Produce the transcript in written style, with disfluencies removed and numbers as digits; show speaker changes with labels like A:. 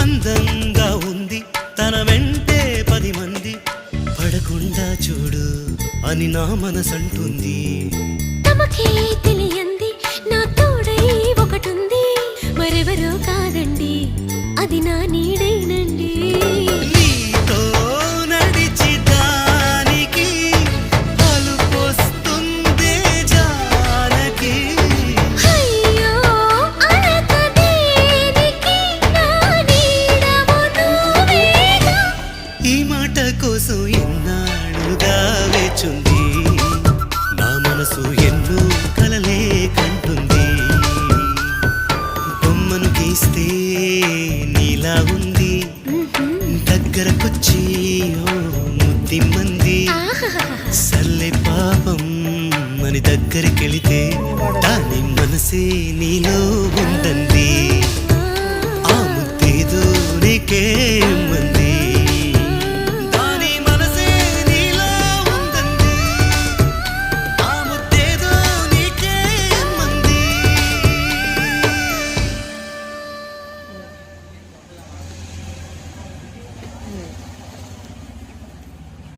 A: అందంగా ఉంది తన వెంటే 10 మంది పడకుండా చూడు అని నా మనసంటుంది.
B: తమకే తెలియంది నా తోడై ఒకటుంది, మరెవరో కాదండి అది నా నీడైనండి.
A: నీతో నడిచి దానికి అలుపొస్తుందే జానకి.
B: అయ్యో అనక దేనికి నా నీడవు నువ్వేగా.
A: ఈ మాట కోసం ఎన్నాళ్ళుగా వేచుంది నా మనసు ఎన్నో కలలే కంటుంది. బొమ్మను గీస్తే నీలా ఉంది దగ్గరకొచ్చి ఓ ముద్దిమ్మంది. సల్లే పాపం అని దగ్గరికెళితే దాని మనసే నీలో ఉందంది. ఆ ముద్దేదో నీకే ఇమ్మంది. దాని మనసే నీలో ఉందంది. ఆ ముద్దేదో నీకే ఇమ్మంది.